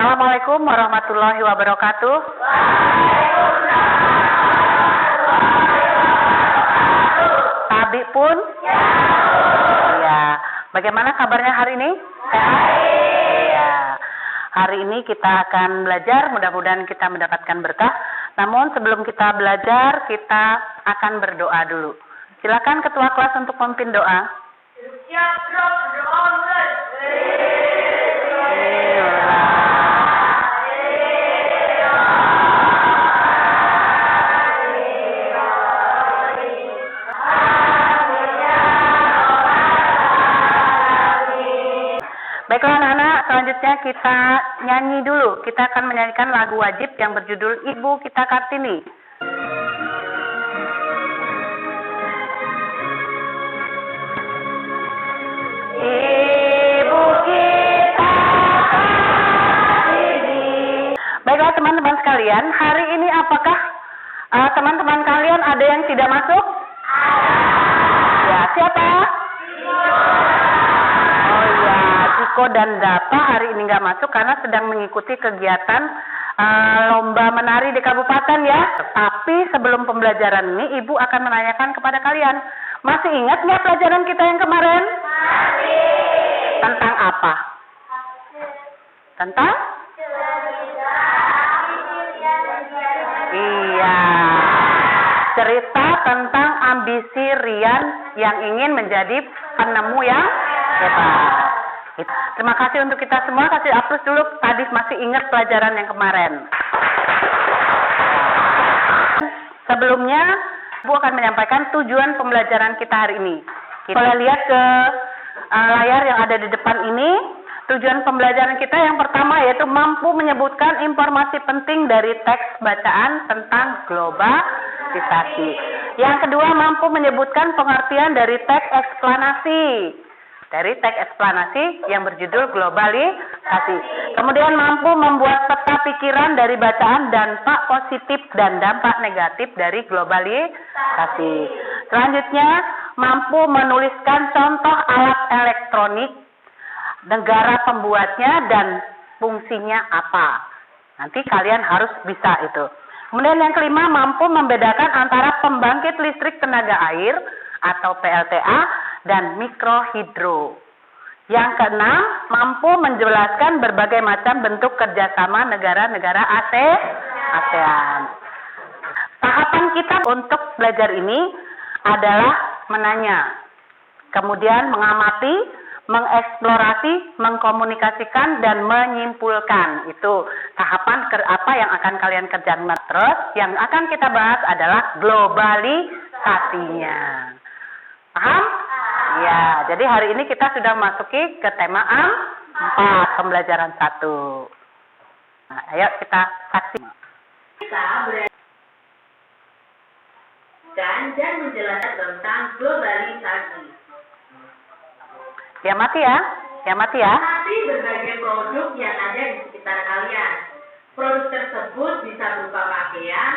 Assalamualaikum warahmatullahi wabarakatuh. Abi pun? Ya. Bagaimana kabarnya hari ini? Ya. Hari ini kita akan belajar, mudah-mudahan kita mendapatkan berkah. Namun sebelum kita belajar, kita akan berdoa dulu. Silakan ketua kelas untuk memimpin doa. Baiklah anak-anak, selanjutnya kita nyanyi dulu. Kita akan menyanyikan lagu wajib yang berjudul Ibu Kita Kartini. Ibu kita Kartini. Baiklah teman-teman sekalian, hari ini apakah teman-teman kalian ada yang tidak masuk? Ya, siapa? Ciko dan Dapa hari ini nggak masuk karena sedang mengikuti kegiatan lomba menari di kabupaten ya. Tapi sebelum pembelajaran ini, Ibu akan menanyakan kepada kalian. Masih ingat nggak pelajaran kita yang kemarin? Masih. Tentang apa? Tentang? Iya. Cerita tentang ambisi Rian yang ingin menjadi penemu yang hebat. Terima kasih untuk kita semua, kasih aplaus dulu, tadi masih ingat pelajaran yang kemarin. Sebelumnya, Ibu akan menyampaikan tujuan pembelajaran kita hari ini. Kita boleh lihat ke layar yang ada di depan ini. Tujuan pembelajaran kita yang pertama yaitu mampu menyebutkan informasi penting dari teks bacaan tentang globalisasi. Yang kedua, mampu menyebutkan pengertian dari teks eksplanasi. Dari teks eksplanasi yang berjudul globalisasi. Kemudian mampu membuat peta pikiran dari bacaan dampak positif dan dampak negatif dari globalisasi. Selanjutnya, mampu menuliskan contoh alat elektronik, negara pembuatnya, dan fungsinya apa. Nanti kalian harus bisa itu. Kemudian yang kelima, mampu membedakan antara pembangkit listrik tenaga air atau PLTA dan mikrohidro. Yang keenam, mampu menjelaskan berbagai macam bentuk kerjasama negara-negara ASEAN. Tahapan kita untuk belajar ini adalah menanya, kemudian mengamati, mengeksplorasi, mengkomunikasikan, dan menyimpulkan. Itu tahapan apa yang akan kalian kerjakan. Terus yang akan kita bahas adalah globalisasinya. Paham? Ya, jadi hari ini kita sudah memasuki ke tema 4, pembelajaran 1. Nah, ayo kita saksi. Kita dan menjelaskan tentang globalisasi. Ya mati ya. Tapi berbagai produk yang ada di sekitar kalian. Produk tersebut bisa berupa pakaian,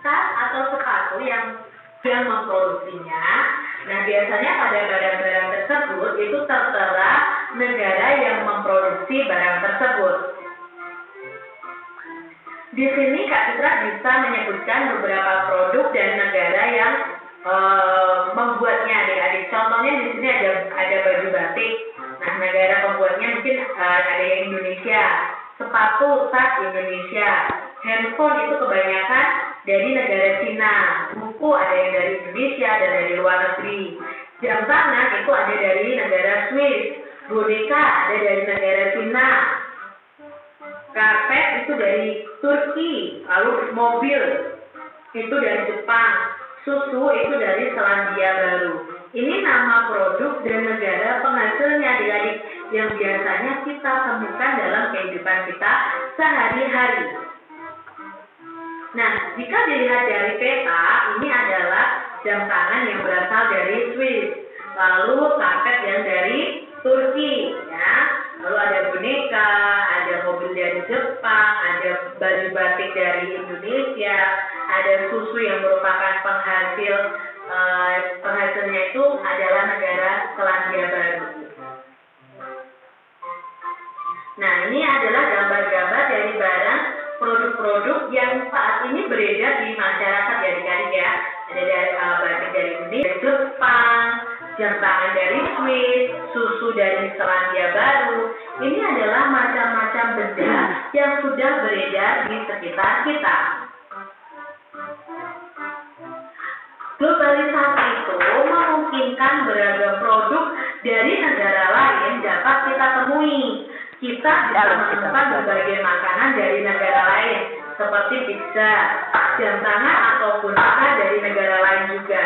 tas atau sepatu yang memproduksinya. Nah, biasanya pada barang-barang tersebut itu tertera negara yang memproduksi barang tersebut. Di sini Kak Citra bisa menyebutkan beberapa produk dan negara yang membuatnya. Adik-adik, contohnya di sini ada baju batik. Nah, negara pembuatnya mungkin ada yang Indonesia. Sepatu, tas Indonesia. Handphone itu kebanyakan dari negara Cina. Buku ada yang dari Indonesia dan dari luar negeri. Jam tangan itu ada dari negara Swiss. Boneka ada dari negara Cina. Karpet itu dari Turki. Lalu mobil itu dari Jepang. Susu itu dari Selandia Baru. Ini nama produk dan negara penghasilnya adik-adik yang biasanya kita temukan dalam kehidupan kita sehari-hari. Nah, jika dilihat dari peta, ini adalah jam tangan yang berasal dari Swiss. Lalu karpet yang dari Turki, ya. Lalu ada boneka, ada mobil dari Jepang, ada baju batik dari Indonesia, ada susu yang merupakan penghasilnya itu adalah negara Selandia Baru. Nah, ini adalah gambar-gambar dari barang produk-produk yang saat ini beredar di masyarakat ya adik-adik ya. Ada dari batik dari Jepang, jam tangan dari Swiss, susu dari Selandia Baru. Ini adalah macam-macam benda yang sudah beredar di sekitar kita. Globalisasi itu memungkinkan beragam produk dari negara lain dapat kita temui. Kita bisa menemukan berbagai makanan dari negara lain, seperti pizza, jam tangan ataupun makanan dari negara lain juga.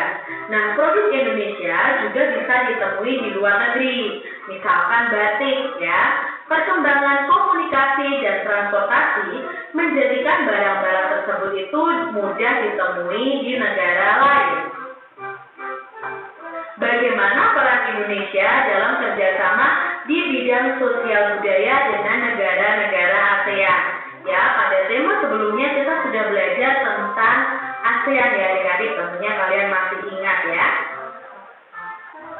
Nah, produk Indonesia juga bisa ditemui di luar negeri, misalkan batik ya. Perkembangan komunikasi dan transportasi menjadikan barang-barang tersebut itu mudah ditemui di negara lain. Bagaimana peran Indonesia dalam kerjasama di bidang sosial budaya dengan negara-negara ASEAN? Ya, pada tema sebelumnya kita sudah belajar tentang ASEAN ya adik-adik, tentunya kalian masih ingat ya.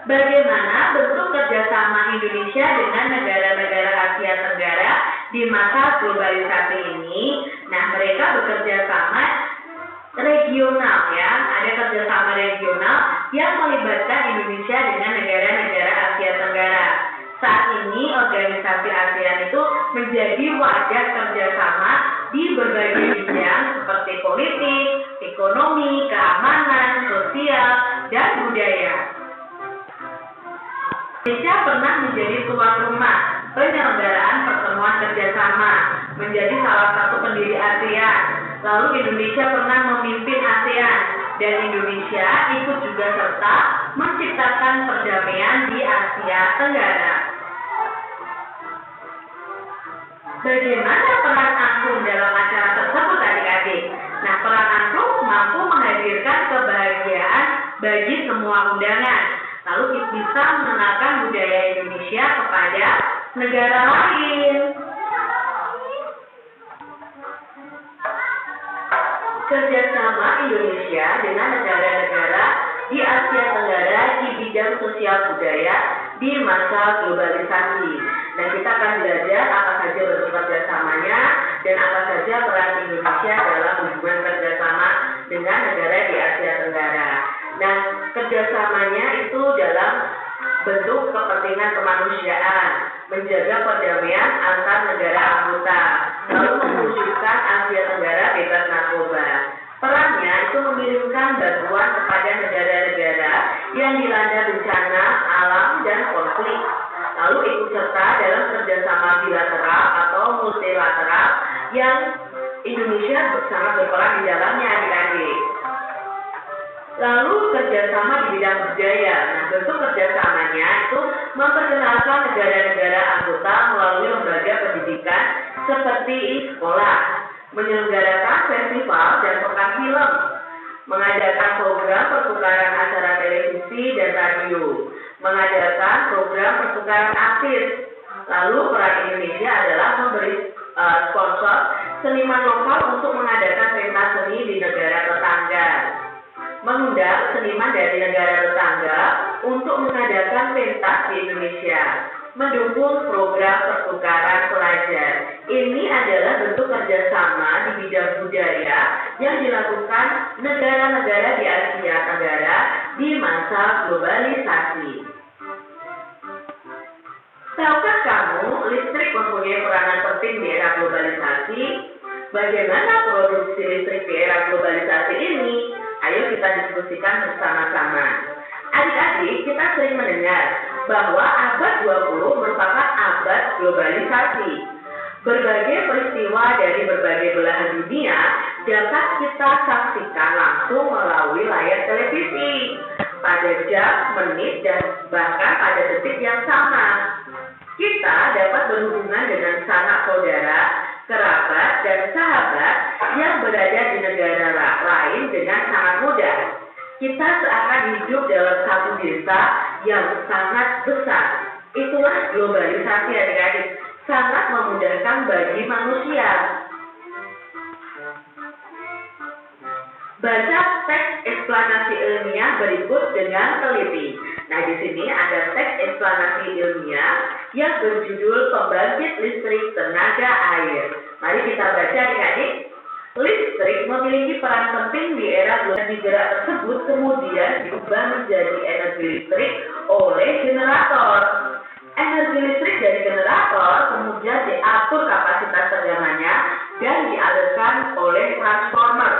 Bagaimana bentuk kerjasama Indonesia dengan negara-negara Asia Tenggara di masa globalisasi ini? Nah, mereka bekerja sama regional ya, ada kerjasama regional yang melibatkan Indonesia dengan negara-negara Asia Tenggara. Saat ini organisasi ASEAN itu menjadi wadah kerjasama di berbagai bidang seperti politik, ekonomi, keamanan, sosial, dan budaya. Indonesia pernah menjadi tuan rumah penyelenggaraan pertemuan kerjasama, menjadi salah satu pendiri ASEAN. Lalu Indonesia pernah memimpin ASEAN dan Indonesia ikut juga serta menciptakan perdamaian di Asia Tenggara. Bagaimana peran angklung dalam acara tersebut adik-adik? Nah, peran angklung mampu menghadirkan kebahagiaan bagi semua undangan. Lalu bisa mengenalkan budaya Indonesia kepada negara lain. Kerjasama Indonesia dengan negara-negara di Asia Tenggara di bidang sosial budaya di masa globalisasi. Dan kita akan belajar apa saja bentuk kerjasamanya dan apa saja peran Indonesia dalam hubungan kerjasama dengan negara di Asia Tenggara. Nah, kerjasamanya itu dalam bentuk kepentingan kemanusiaan, menjaga perdamaian antar negara anggota, lalu mewujudkan Asia Tenggara bebas narkoba. Perannya itu mengirimkan bantuan kepada negara-negara yang dilanda bencana alam dan konflik, lalu ikut serta dalam kerjasama bilateral atau multilateral yang Indonesia sangat berperan di dalamnya adik-adik. Lalu kerjasama di bidang budaya. Nah, bentuk kerjasamanya itu memperkenalkan negara-negara anggota melalui lembaga pendidikan seperti sekolah, menyelenggarakan festival dan pekan film, mengadakan program pertukaran acara televisi dan radio, mengadakan program pertukaran artis. Lalu peran Indonesia adalah memberi sponsor seniman lokal untuk mengadakan pentas seni di negara tetangga, mengundang seniman dari negara tetangga untuk mengadakan pentas di Indonesia, mendukung program pertukaran pelajar. Ini adalah bentuk kerjasama di bidang budaya yang dilakukan negara-negara di Asia Tenggara di masa globalisasi. Tahukah kamu listrik mempunyai peranan penting di era globalisasi? Bagaimana produksi listrik di era globalisasi ini? Ayo kita diskusikan bersama-sama. Adik-adik, kita sering mendengar bahwa abad 20 merupakan abad globalisasi. Berbagai peristiwa dari berbagai belahan dunia dapat kita saksikan langsung melalui layar televisi pada jam, menit, dan bahkan pada detik yang sama. Kita dapat berhubungan dengan sanak saudara, kerabat, dan sahabat yang berada di negara lain dengan sangat mudah. Kita seakan hidup dalam satu desa yang sangat besar. Itulah globalisasi adik-adik, sangat memudahkan bagi manusia. Baca teks eksplanasi ilmiah berikut dengan teliti. Nah, Nah, di sini ada teks eksplanasi ilmiah yang berjudul Pembangkit Listrik Tenaga Air. Mari kita baca adik-adik. Listrik memiliki peran penting di era energi gerak tersebut kemudian diubah menjadi energi listrik oleh generator. Energi listrik dari generator kemudian diatur kapasitas tegangannya dan dialirkan oleh transformer.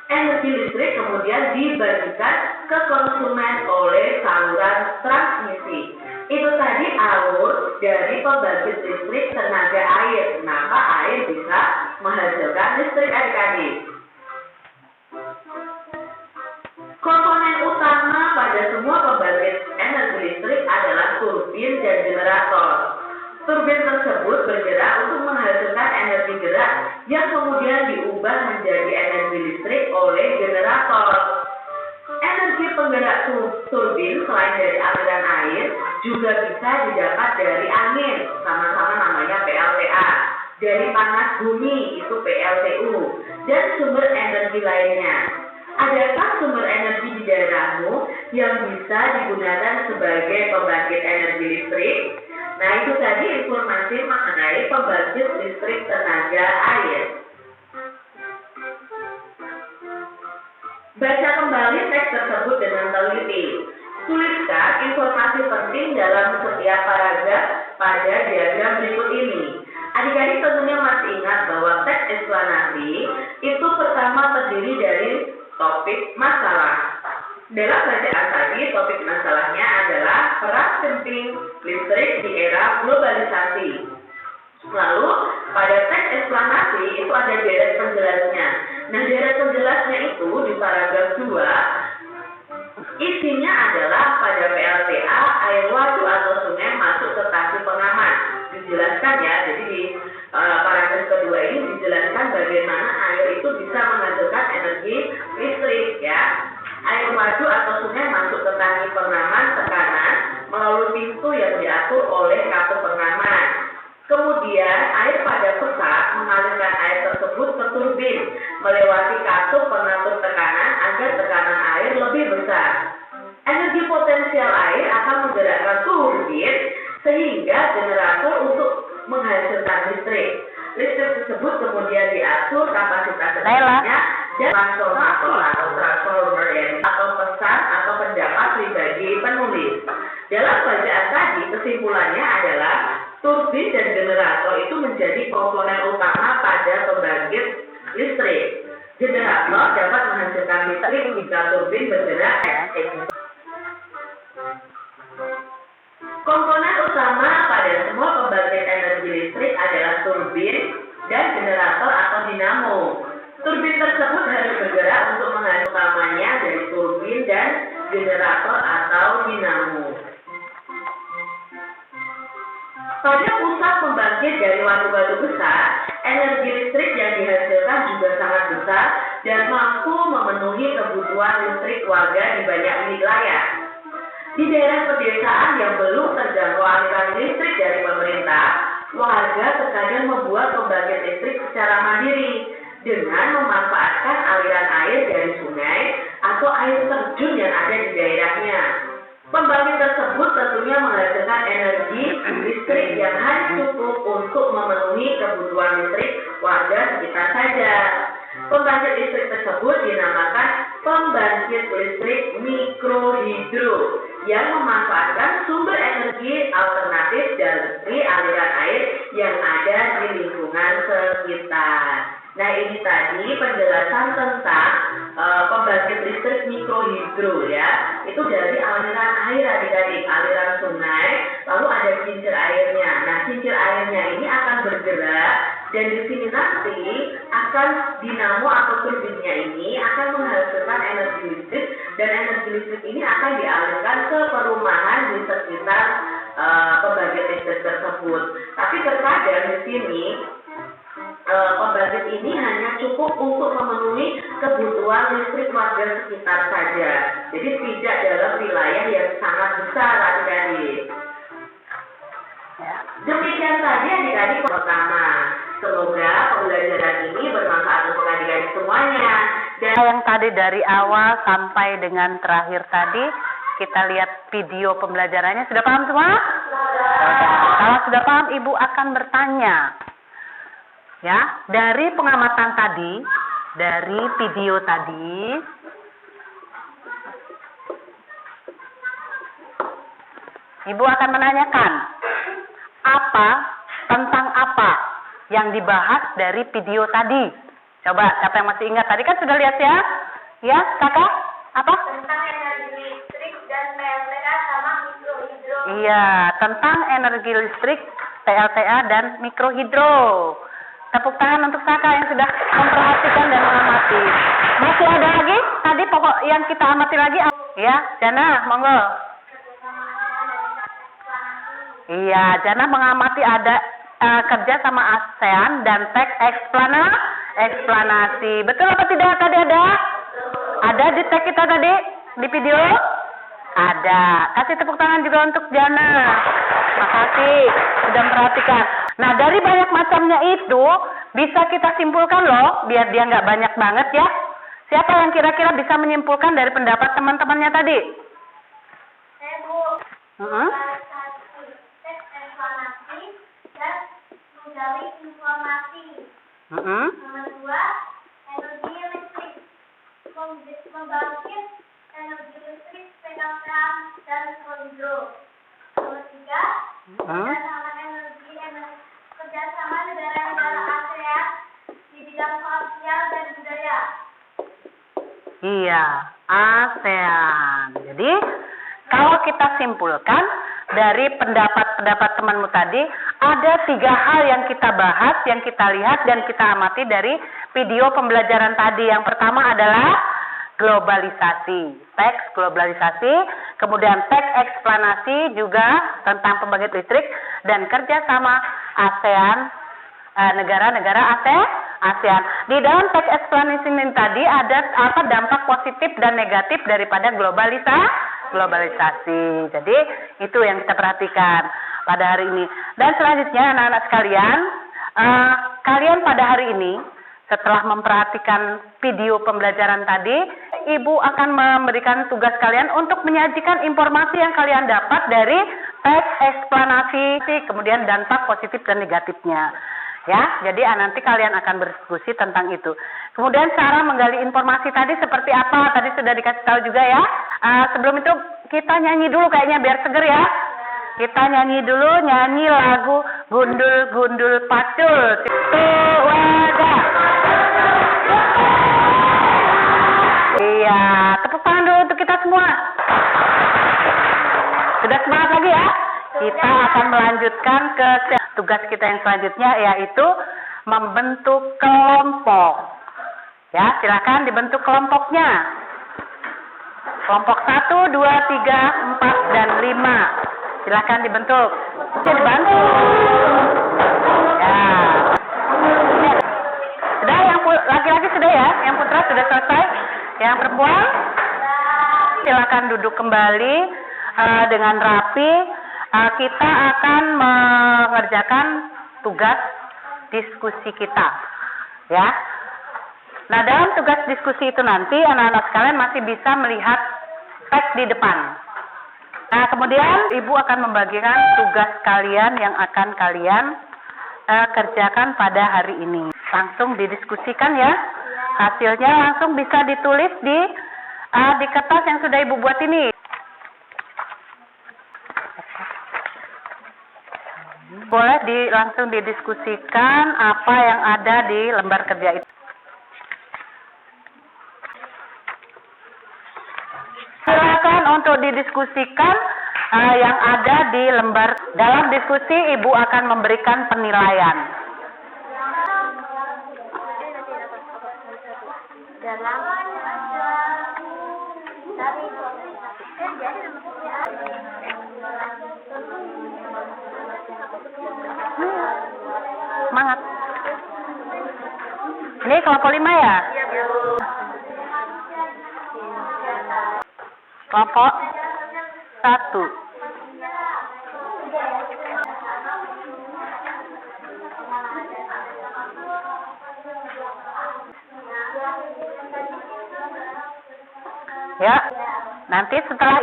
Energi listrik kemudian dibagikan ke konsumen oleh saluran transmisi. Itu tadi alur dari pembangkit listrik tenaga air. Kenapa air bisa menghasilkan listrik adik-adik? Komponen utama pada semua pembangkit energi listrik adalah turbin dan generator. Turbin tersebut bergerak untuk menghasilkan energi gerak yang kemudian diubah menjadi energi listrik oleh generator. Energi penggerak turbin selain dari aliran air juga bisa didapat dari angin, sama-sama namanya PLTA, dari panas bumi itu PLTU, dan sumber energi lainnya. Adakah sumber energi di daerahmu yang bisa digunakan sebagai pembangkit energi listrik? Nah, itu tadi informasi mengenai pembangkit listrik tenaga air. Baca kembali teks tersebut dengan teliti. Tuliskan informasi penting dalam setiap paragraf pada diagram berikut ini. Adik-adik tentunya masih ingat bahwa teks eksplanasi itu pertama terdiri dari topik masalah. Dalam bacaan tadi, topik masalahnya adalah peran penting listrik di era globalisasi. Lalu, pada teks eksplanasi itu ada deret penjelasnya. Nah, deret penjelasnya itu di paragraf 2, isinya adalah pada PLTA, air waduk atau sungai masuk ke tangki pengaman. Dijelaskan ya, jadi di paragraf kedua ini dijelaskan bagaimana air itu bisa menghasilkan energi listrik ya. Air waduk atau sungai masuk ke tangki pengaman tekanan melalui pintu yang diatur oleh katup pengaman. Kemudian air pada pesat mengalirkan air tersebut ke turbin melewati katup pengatur tekanan agar tekanan air lebih besar. Energi potensial air akan menggerakkan turbin sehingga generator untuk menghasilkan listrik. Listrik tersebut kemudian diatur kapasitas tegangannya dan transformator atau transformer atau pesan atau pendapat pribadi penulis. Dalam bacaan tadi kesimpulannya adalah turbin dan generator itu menjadi komponen utama pada pembangkit listrik. Generator dapat menghasilkan listrik jika turbin bergerak. Komponen utama pada semua pembangkit energi listrik adalah turbin dan generator atau dinamo. Turbin tersebut harus bergerak untuk menghasilkan utamanya dari turbin dan generator atau dinamo. Pada pusat pembangkit dari waduk-waduk besar, energi listrik yang dihasilkan juga sangat besar dan mampu memenuhi kebutuhan listrik warga di banyak wilayah. Di daerah pedesaan yang belum terjangkau aliran listrik dari pemerintah, warga terkadang membuat pembangkit listrik secara mandiri dengan memanfaatkan aliran air dari sungai atau air terjun yang ada di daerahnya. Pembangkit tersebut tentunya menghasilkan energi listrik yang hanya cukup untuk memenuhi kebutuhan listrik warga sekitar saja. Pembangkit listrik tersebut dinamakan pembangkit listrik mikrohidro yang memanfaatkan sumber energi alternatif dari aliran air yang ada di lingkungan sekitar. Nah, ini tadi penjelasan tentang pembangkit listrik mikrohidro ya. Itu dari aliran air adik-adik, aliran sungai, lalu ada kincir airnya. Nah, kincir airnya ini akan bergerak dan di sini nanti akan dinamo atau turbinnya ini akan menghasilkan energi listrik dan energi listrik ini akan dialirkan ke perumahan di sekitar pembangkit listrik tersebut. Tapi terkadang di sini pembangkit ini hanya cukup untuk memenuhi kebutuhan listrik warga sekitar saja. Jadi tidak dalam wilayah yang sangat besar adik-adik. Demikian tadi adik-adik pertama. Semoga pembelajaran ini bermanfaat untuk adik-adik semuanya. Dan yang tadi dari awal sampai dengan terakhir tadi kita lihat video pembelajarannya. Sudah paham semua? Kalau sudah paham, Ibu akan bertanya. Ya, dari pengamatan tadi, dari video tadi, Ibu akan menanyakan tentang apa yang dibahas dari video tadi. Coba, siapa yang masih ingat? Tadi kan sudah lihat ya? Ya, Kakak? Apa? Tentang energi listrik dan PLTA sama mikrohidro. Iya, tentang energi listrik, PLTA dan mikrohidro. Tepuk tangan untuk Saka yang sudah memperhatikan dan mengamati. Masih ada lagi? Tadi pokok yang kita amati lagi. Ya, Jana, monggo. Iya, Jana mengamati ada kerja sama ASEAN dan teks eksplanasi. Betul apa tidak tadi ada? Ada di teks kita tadi? Di video? Ada. Kasih tepuk tangan juga untuk Jana. Makasih sudah memperhatikan. Nah, dari banyak macamnya itu bisa kita simpulkan loh, biar dia nggak banyak banget ya. Siapa yang kira-kira bisa menyimpulkan dari pendapat teman-temannya tadi? Saya Bu. Teks eksplanasi dan menggali informasi. Nomor 2, energi listrik. Membangkit energi listrik PLTA dan mikrohidro. Nomor 3, kerjasama negara-negara ASEAN di bidang sosial dan budaya. Iya, ASEAN. Jadi, kalau kita simpulkan dari pendapat-pendapat temanmu tadi, ada 3 hal yang kita bahas, yang kita lihat dan kita amati dari video pembelajaran tadi. Yang pertama adalah globalisasi, teks globalisasi, kemudian teks eksplanasi juga tentang pembangkit listrik dan kerjasama ASEAN, negara-negara ASEAN. Di dalam teks eksplanasi ini tadi ada dampak positif dan negatif daripada globalisasi. Jadi itu yang kita perhatikan pada hari ini. Dan selanjutnya anak-anak sekalian, kalian pada hari ini setelah memperhatikan video pembelajaran tadi, Ibu akan memberikan tugas kalian untuk menyajikan informasi yang kalian dapat dari teks eksplanasi, kemudian dampak positif dan negatifnya. Ya, jadi nanti kalian akan berdiskusi tentang itu. Kemudian cara menggali informasi tadi seperti apa? Tadi sudah dikasih tahu juga ya. Sebelum itu kita nyanyi dulu kayaknya biar seger ya. Kita nyanyi dulu, nyanyi lagu Gundul-Gundul Pacul. Wadah. Iya, tepuk tangan dulu untuk kita semua. Sudah semangat lagi ya? Kita akan melanjutkan ke tugas kita yang selanjutnya, yaitu membentuk kelompok. Ya, silakan dibentuk kelompoknya. Kelompok 1, 2, 3, 4, dan 5. Silakan dibentuk. Dibantu. Ya. Sudah, yang laki-laki sudah ya? Yang putra sudah selesai? Yang perempuan? Silakan duduk kembali dengan rapi. Kita akan mengerjakan tugas diskusi kita. Ya. Nah, dalam tugas diskusi itu nanti anak-anak sekalian masih bisa melihat teks di depan. Nah, kemudian Ibu akan membagikan tugas kalian yang akan kalian kerjakan pada hari ini. Langsung didiskusikan ya. Hasilnya langsung bisa ditulis di kertas yang sudah Ibu buat ini. Boleh langsung didiskusikan apa yang ada di lembar kerja itu. Silakan untuk didiskusikan yang ada di lembar. Dalam diskusi Ibu akan memberikan penilaian. Semangat. Ini kelompok 5 ya? Kelompok 1. Ya. Nanti setelah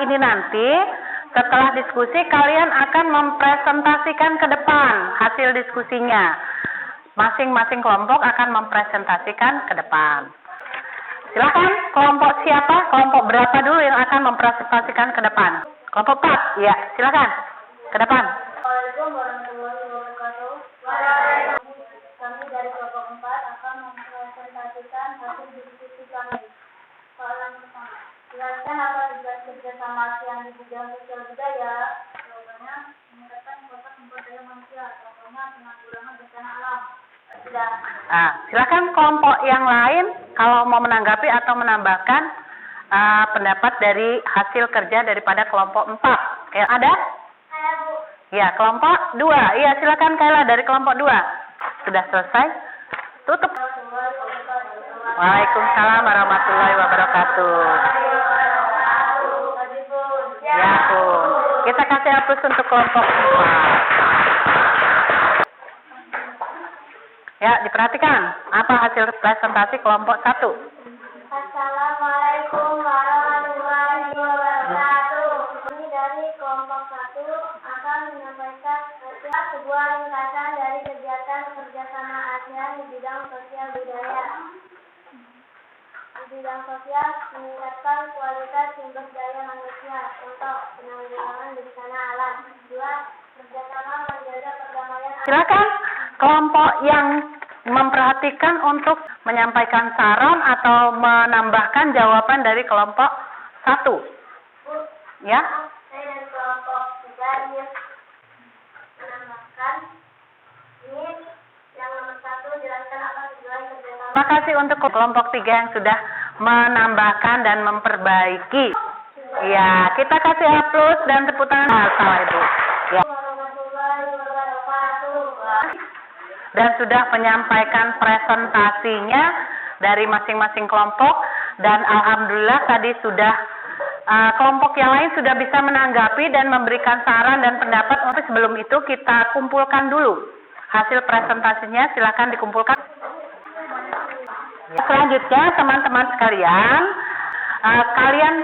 diskusi kalian akan mempresentasikan ke depan hasil diskusinya. Masing-masing kelompok akan mempresentasikan ke depan. Silakan, kelompok siapa? Kelompok berapa dulu yang akan mempresentasikan ke depan? Kelompok 4, ya, silakan. Ke depan. Assalamualaikum warahmatullahi wabarakatuh. Kami dari kelompok 4 akan mempresentasikan hasil diskusi kami. Soalan pertama, jelaskan apa tugas kerjasama ASEAN di bidang sosial budaya? Jawabannya, meningkatkan kualitas sumber daya manusia, contohnya penanggulangan bencana alam. Sudah. Silakan kelompok yang lain kalau mau menanggapi atau menambahkan pendapat dari hasil kerja daripada kelompok 4. Ada? Saya, Bu. Ya, kelompok 2. Iya, silakan Kayla dari kelompok 2. Sudah selesai? Tutup. Waalaikumsalam warahmatullahi wabarakatuh. Ya pun. Kita kasih hapus untuk kelompok 4. Ya, diperhatikan. Apa hasil presentasi kelompok 1? Assalamualaikum warahmatullahi wabarakatuh. Kami dari kelompok 1 akan menyampaikan sebuah ringkasan dari kegiatan kerjasama ASEAN di bidang sosial budaya. Di bidang sosial, meningkatkan kualitas sumber daya manusia, contoh penanggulangan bencana alam. 2. Kerjasama menjaga perdamaian. Silakan kelompok yang memperhatikan untuk menyampaikan saran atau menambahkan jawaban dari kelompok 1. Bu, Ya. saya dari kelompok 3 ingin menambahkan. Ini yang nomor 1, jelaskan apa tujuan kerjasama. Terima kasih untuk kelompok 3 yang sudah menambahkan dan memperbaiki. Ya, kita kasih aplaus dan tepuk tangan. Salah Ibu. Ya. Warahmatullahi wabarakatuh. Dan sudah menyampaikan presentasinya dari masing-masing kelompok dan alhamdulillah tadi sudah kelompok yang lain sudah bisa menanggapi dan memberikan saran dan pendapat. Tapi sebelum itu kita kumpulkan dulu hasil presentasinya, silakan dikumpulkan. Selanjutnya teman-teman sekalian, kalian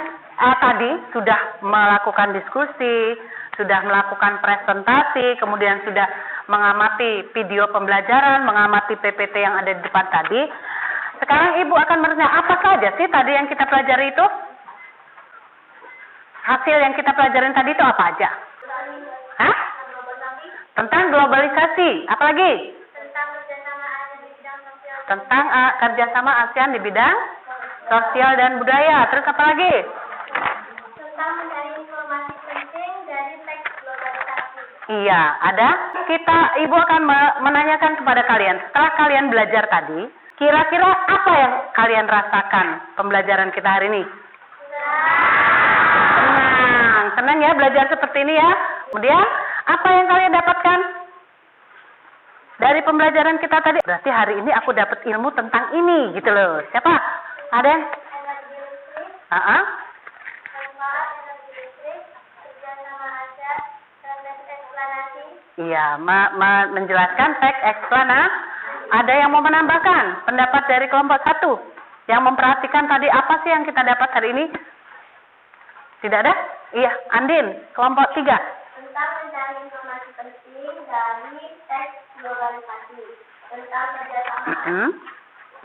tadi sudah melakukan diskusi, sudah melakukan presentasi, kemudian sudah mengamati video pembelajaran, mengamati PPT yang ada di depan tadi. Sekarang Ibu akan bertanya, apa saja sih tadi yang kita pelajari itu? Hasil yang kita pelajarin tadi itu apa aja? Hah? Tentang globalisasi. Apa lagi? Tentang kerjasama ASEAN di bidang sosial. Tentang kerjasama ASEAN di bidang sosial dan budaya. Terus apa lagi? Tentang mencari informasi penting dari teks globalisasi. Iya, ada. Ibu akan menanyakan kepada kalian. Setelah kalian belajar tadi, kira-kira apa yang kalian rasakan pembelajaran kita hari ini? Senang ya belajar seperti ini ya. Kemudian, apa yang kalian dapatkan dari pembelajaran kita tadi? Berarti hari ini aku dapat ilmu tentang ini, gitu loh. Siapa? Ada yang? Energi listrik, manfaat energi listrik, kerjasama ASEAN, dan teks eksplanasi. Iya, menjelaskan teks eksplanasi. Ada yang mau menambahkan pendapat dari kelompok 1 yang memperhatikan tadi apa sih yang kita dapat hari ini? Tidak ada? Iya, Andin, kelompok 3. Tentang mencari informasi penting dari teks globalisasi. Tentang kerjasama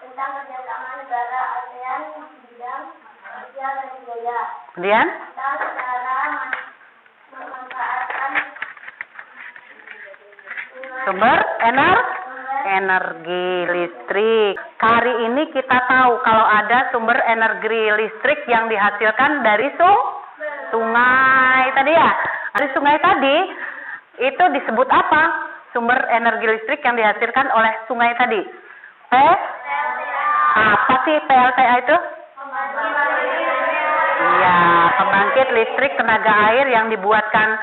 tentang kerjasama negara ASEAN di bidang sosial dan budaya. Kemudian? Tentang cara memanfaatkan Sumber energi listrik. Hari ini kita tahu kalau ada sumber energi listrik yang dihasilkan dari sungai tadi ya. Dari sungai tadi itu disebut apa? Sumber energi listrik yang dihasilkan oleh sungai tadi. Apa sih PLTA itu? Iya, pembangkit listrik tenaga air yang dibuatkan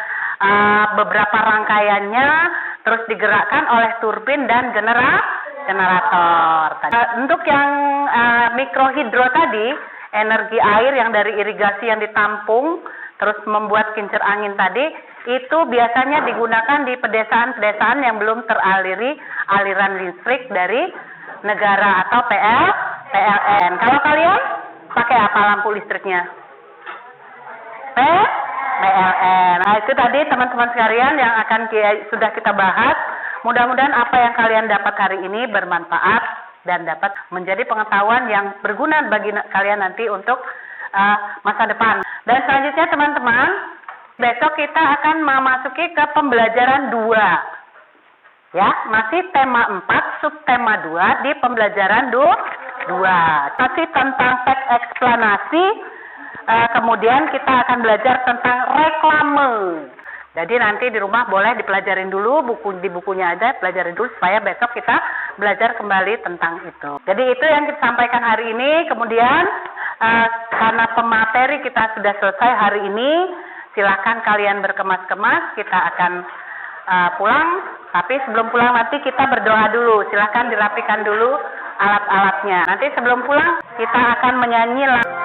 beberapa rangkaiannya terus digerakkan oleh turbin dan generator. Untuk yang mikrohidro tadi, energi air yang dari irigasi yang ditampung terus membuat kincir angin tadi, itu biasanya digunakan di pedesaan-pedesaan yang belum teraliri aliran listrik dari negara atau PLN. Kalau kalian pakai apa lampu listriknya? PLN. Nah, itu tadi teman-teman sekalian yang akan sudah kita bahas. Mudah-mudahan apa yang kalian dapat hari ini bermanfaat dan dapat menjadi pengetahuan yang berguna bagi kalian nanti untuk masa depan. Dan selanjutnya teman-teman, besok kita akan memasuki ke pembelajaran 2. Ya, masih tema 4, subtema 2 di pembelajaran 2. Masih tentang teks eksplanasi, kemudian kita akan belajar tentang reklame. Jadi nanti di rumah boleh dipelajarin dulu, di bukunya aja pelajarin dulu supaya besok kita belajar kembali tentang itu. Jadi itu yang kita sampaikan hari ini. Kemudian karena pemateri kita sudah selesai hari ini, silakan kalian berkemas-kemas. Kita akan pulang. Tapi sebelum pulang nanti kita berdoa dulu. Silakan dirapikan dulu alat-alatnya. Nanti sebelum pulang kita akan menyanyi lagu.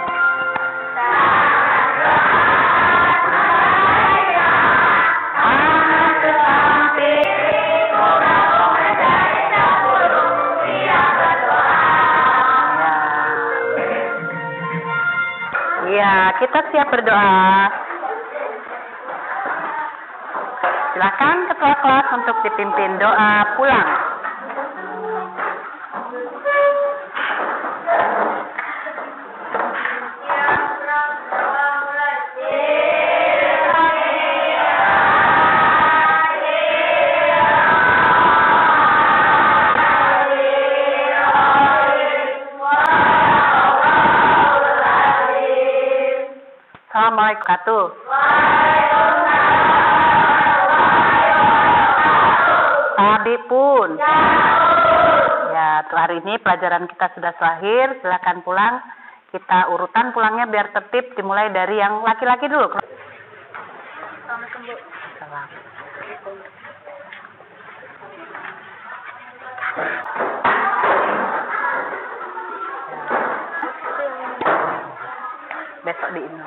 Ya, kita siap berdoa. Silakan ketua kelas untuk dipimpin doa pulang. Assalamualaikum. Tadi pun. Ya, hari ini pelajaran kita sudah selesai. Silakan pulang. Kita urutan pulangnya biar tertib. Dimulai dari yang laki-laki dulu. Assalamualaikum, Bu. Salam. Besok di ini.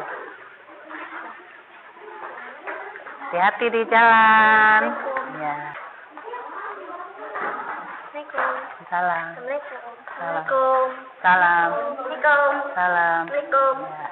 Hati-hati di jalan. Ya. Assalamualaikum. Salam. Assalamualaikum. Salam. Assalamualaikum. Salam. Assalamualaikum. Salam. Assalamualaikum. Ya.